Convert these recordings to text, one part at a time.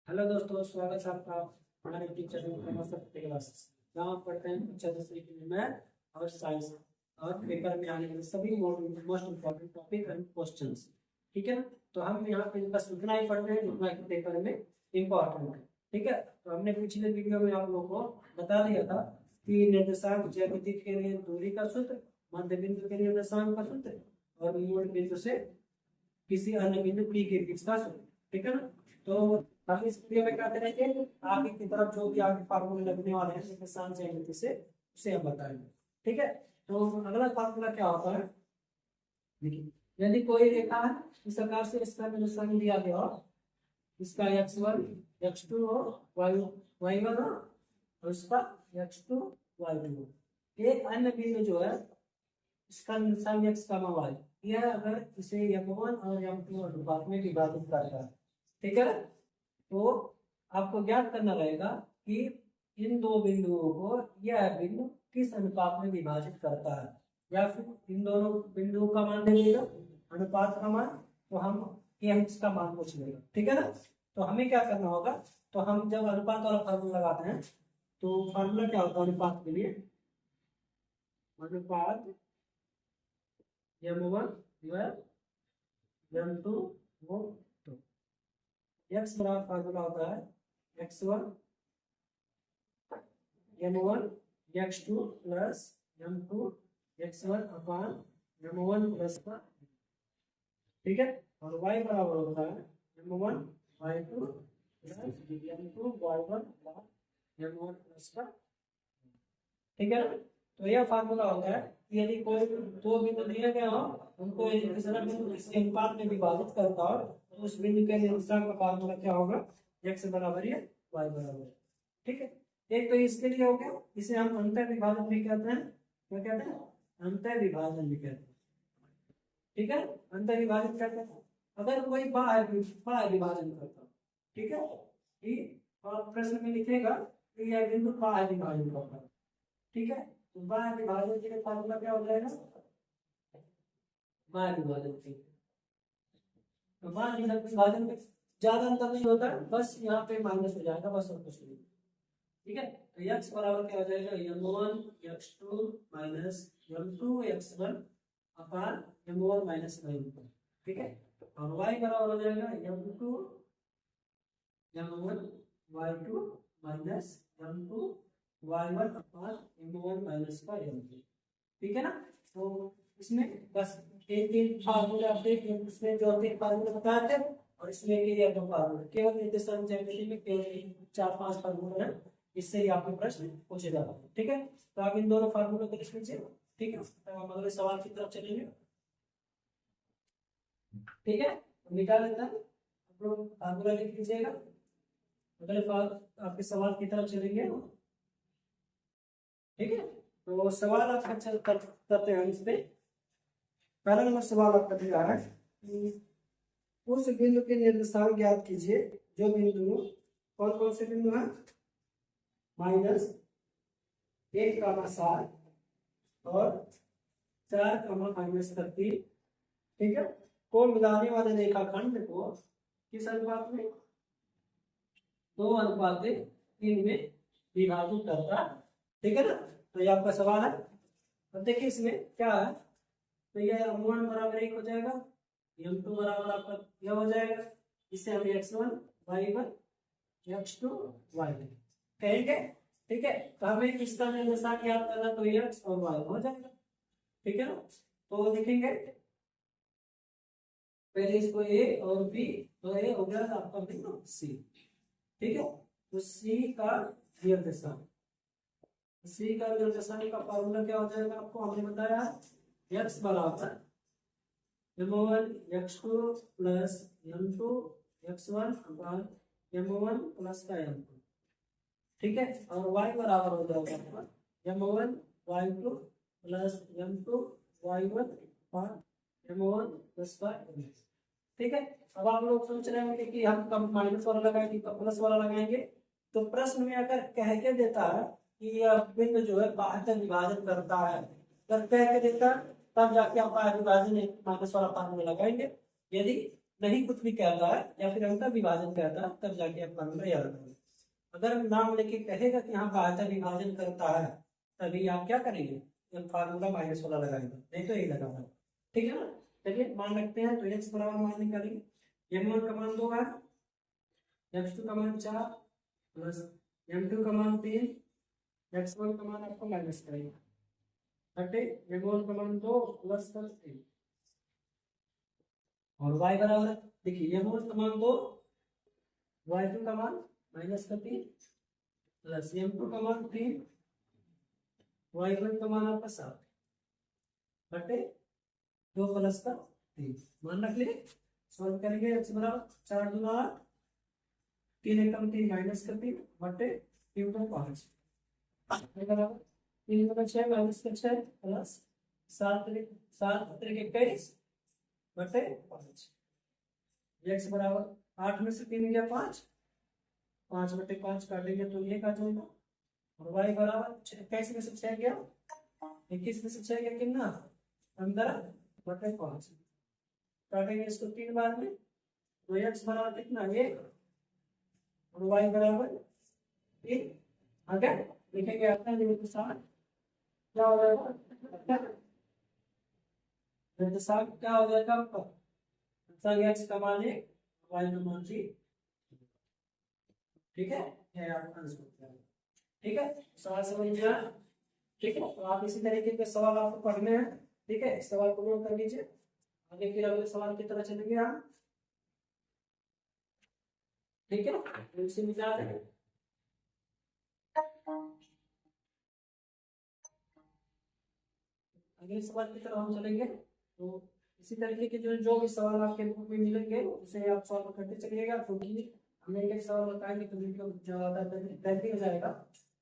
Hello दोस्तों, स्वागत है आपका हमारे टीचर क्लासेस। जहाँ पढ़ते हैं अच्छा दूसरी मैथ और साइंस और पेपर में आने वाले सभी most important topic and questions. ठीक है ना। तो हम यहाँ पे बस उतना ही पढ़ रहे हैं जितना कि पेपर में इम्पोर्टेंट है। ठीक है। तो हमने पिछले वीडियो में आप लोगों को बता दिया था कि निर्देशांक ज्यामिति के लिए दूरी का सूत्र, मध्य बिंदु के लिए निर्देशांक का सूत्र और मूल बिंदु से किसी अन्य बिंदु पी के बीच का सूत्र। ठीक है ना। तो हम इस वीडियो में क्या करेंगे, आगे की तरफ जो भी आगे फार्मूले लगने वाले हैं निर्देशांक ज्यामिति से उसे हम बताएंगे। ठीक है। तो अगला फार्मूला क्या होता है, देखिए, यदि कोई रेखा है इस प्रकार से इसका निर्देशांक दिया गया हो, इसका x1 x2 हो, y1 हो और इसका x2 y2 हो। एक अन्य बिंदु जो है इसका निर्देशांक x, y, यह अगर इसे m1 और m2 अनुपात में विभाजित करता है, ठीक है, तो आपको ज्ञात करना रहेगा कि इन दो बिंदुओं को यह बिंदु किस अनुपात में विभाजित करता है, या फिर इन दोनों बिंदुओं का मान देगा अनुपात का मान, तो हम यह इसका मान पूछ लेगा। ठीक है ना। तो हमें क्या करना होगा, तो हम जब अनुपात वाला फार्मूला लगाते हैं तो फार्मूला क्या होता है अनुपात के लिए, अनुपात m1 m2 वो तो x बराबर फार्मूला होता है x1 m1 x2 plus m2 x1 अपान m1 प्लस का। ठीक है। और y बराबर होता है m1 y2 plus m2 y1 अपान m1 प्लस का। ठीक है। तो यह फार्मूला होता है कि यदि कोई दो बिंदु दिए गए हो, उनको यदि तीसरा बिंदु किसी अनुपात में विभाजित करता हो तो उस बिंदु के निर्देशांक का फार्मूला क्या होगा, x बराबर है y बराबर है। ठीक है। एक तो इसके लिए हो गया, इसे हम अंतर विभाजन भी कहते हैं। क्या कहते हैं? अंतर विभाजन भी कहते हैं। ठीक है। अंतर विभाजन कहते हैं अगर कोई बाह्य विभाजन करता हो। ठीक है। और प्रश्न में लिखेगा कि यह बिंदु बाह्य विभाजन करता है। ठीक है। तो बाह्य विभाजन के लिए फार्मूला क्या हो जाएगा, बाह्य विभाजन के। तो बाह्य विभाजन में ज्यादा अंतर नहीं होता है, बस यहाँ पे माइनस हो जाएगा, बस और कुछ नहीं। ठीक है। तो x बराबर क्या हो जाएगा, m1 x2 minus m2 x1 अपान m1 माइनस m2। ठीक है। और y बराबर हो जाएगा m2 m1 y2 minus m2 y1 अपान m1 माइनस का m2। ठीक है ना। तो इसमें बस तीन फार्मूले आप देख लें, इसमें जो तीन फार्मूले बताए थे और इसमें ये दो फार्मूले, केवल निर्देशांक ज्यामिति में केवल 4-5 फार्मूले हैं, इससे ही आपके प्रश्न पूछे जाते हैं। ठीक है। तो आप इन दोनों फार्मूलों को लिख लीजिए। ठीक है। तो हम अगले सवाल की तरफ चलेंगे। ठीक है। निकाल लेता है, आप लोग फार्मूला लिख लीजिएगा। अगले आपके सवाल की तरफ चलेंगे। ठीक है। तो सवाल आप करते हैं इस पे। पहला नंबर सवाल आपका दिया है कि उस बिंदु के निर्देशांक ज्ञात कीजिए जो बिंदु, कौन कौन से बिंदु हैं, -1, 7 और 4, -13। ठीक है। को मिलाने वाले रेखाखंड को किस अनुपात में, 2:3 में विभाजित करता है। ठीक है ना। तो ये आपका सवाल है। तो देखिए इसमें क्या है, तो यह m1 बराबर 1 हो जाएगा, m2 बराबर आपका यह हो जाएगा, इससे हम x1 y1 x2 y2 कहेंगे। ठीक है। तो हमें इसका निर्देशांक याद करना, तो x और y हो जाएगा। ठीक है ना। तो लिखेंगे पहले इसको a और b, तो a हो गया आपका बिंदु c। ठीक है। तो c का निर्देशांक, सी का निर्देशांक का फॉर्मूला क्या हो जाएगा, आपको हमने बताया x बराबर m1 x2 plus m2 x1 अपान m1 प्लस का m2। ठीक है। और y बराबर हो जाएगा m1 y2 plus m2 y1 अपान m1 प्लस का m2। ठीक है। अब आप लोग सोच रहे होंगे कि हम कब माइनस वाला लगाएंगे कब प्लस वाला लगाएंगे। तो प्रश्न में अगर कह के देता है कि यह बिंदु जो है बाह्य विभाजन करता है, अगर कह के देता है तब जाके आप बाह्य विभाजन माइनस वाला फार्मूला लगाएंगे। यदि नहीं कुछ भी कहता है या फिर अंतर विभाजन कहता है तब जाके आप फार्मूला याद करेंगे। अगर नाम लेके कहेगा कि हाँ भाज्य विभाजन करता है तभी आप क्या करेंगे, फार्मूला माइनस वाला लगाएंगे, नहीं तो यही लगाना। ठीक है ना। चलिए मान रखते हैं तो x बराबर मान निकालेंगे। m1 का मान 2 है, x2 का मान 4 प्लस m2 का मान 3, x1 का मान आपको माइनस करेंगे बटे m1 का मान 2 प्लस 3 और y बराबर देखिए m1 का मान 2, y2 का मान माइनस 3 प्लस m2 का मान 3, y1 का मान आपका 7 बटे 2 प्लस 3 मान रख लिए। सॉल्व करेंगे x बराबर 4 दूना 8, 3 एकम 3 माइनस 3 बटे 3 तो 5 बराबर 3 का 6 माइनस 6 प्लस 7 21 बटे 5। x बराबर 8 में से 3 गया 5, 5 बटे 5 काटेंगे तो 1 आ जाएगा और y बराबर 21 में से 6 गया 21 में से 6 गया कितना 15 बटे 5 काटेंगे इसको 3 बार में तो x बराबर कितना 1 और y बराबर 3 आगे लिखेंगे अपना लिमिट 7 क्या हो जाएगा लिमिट 7 क्या हो जाएगा आपका संग x का मान 1 y का मान 3। ठीक है ये आपका आंसर है। ठीक है सवाल समझ में आया। ठीक है तो आप इसी तरीके के सवाल आपको पढ़ने हैं। ठीक है इस सवाल को नोट कर लीजिए, आगे फिर अगले सवाल की तरह चलेंगे हम। ठीक है तो इसी में जा रहे हैं। अगले सवाल की तरफ हम चलेंगे तो इसी तरीके के जो भी सवाल आपके बुक में मिलेंगे उसे आप सॉल्व करते चलिएगा क्योंकि हम एक सवाल बताएंगे तो वीडियो ज़्यादा लेंथी हो जाएगा।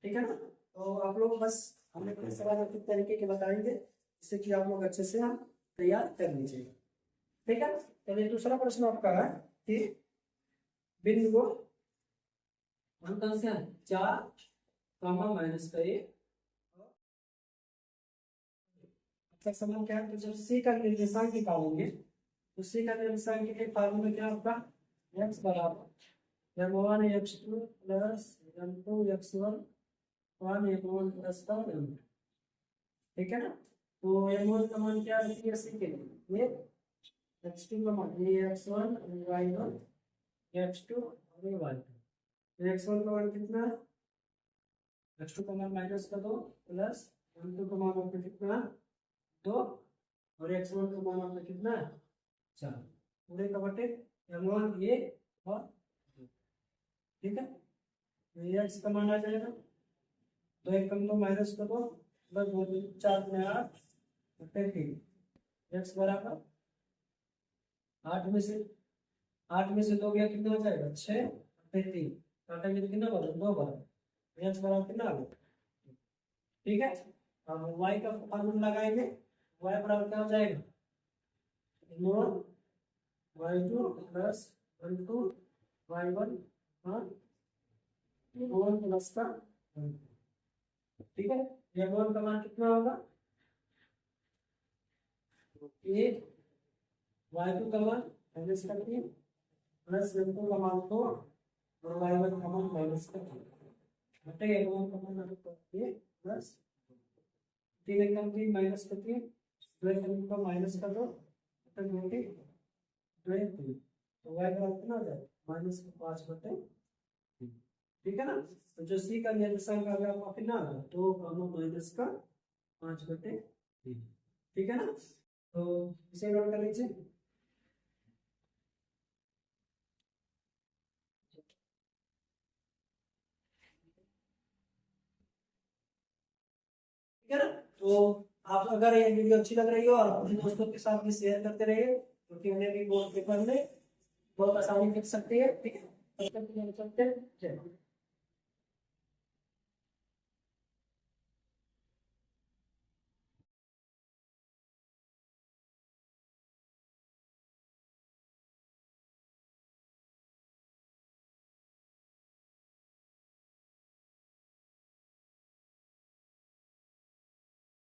ठीक है ना तो आप लोग बस हमें कुछ सवाल किस तरीके के बताएंगे जिससे कि आप लोग अच्छे से हम तैयार कर लीजिए। ठीक है चलिए दूसरा प्रश्न आपका है कि बिंदु को कौन से 4 माइनस करिए समान क्या है तो जब c का निर्देशांक निकालेंगे तो c का निर्देशांक के फार्मूला क्या होगा x बराबर m1 x2 plus m2 x1 1 m1 plus m2। ठीक है ना तो m1 का मान क्या है c के लिए ये x2 का मान ये x1 y1 x2 और ये y2 x1 का मान कितना x2 का मान माइनस का 2 प्लस m2 का मान आपका कितना 2 और x1 का मान आपका कितना है 4 पूरे का बटे m1 ये और ठीक है ये x का मान आ जाएगा 2 एकम 2 माइनस का 2 बस 2 4 में 8 बटे 3 x बराबर 8 में से 2 गया कितना हो जाएगा 6 बटे 3 काटेंगे तो कितना बना 2 बराबर x बराबर कितना आ गया। ठीक है अब y का फॉर्मूला लगाएंगे y बराबर क्या हो जाएगा m1 y2 plus m2 y1 m1 plus का ठीक है m1 का मान कितना होगा 8 y2 का मान माइनस का 3 प्लस m2 का मान 2 और y1 का मान माइनस का 3 बटे m1 का मान आपको प्लस 3 एकम 3 माइनस का 3 2 एकम का माइनस का 2 बटे 20 तो y का कितना हो जाएगा माइनस का 5 बटे 3। ठीक है ना तो जो c का निर्देशांक आ गया आपका कितना आ गया 2 माइनस का 5 बटे 3। ठीक है ना तो इसे नोट कर लीजिए। ठीक है ना तो आप अगर ये वीडियो अच्छी लग रही हो और अपने दोस्तों के साथ भी शेयर करते रहिए क्योंकि उन्हें भी बोर्ड पेपर में बहुत आसानी मिल सकती है। ठीक है तब तक के लिए चलते हैं।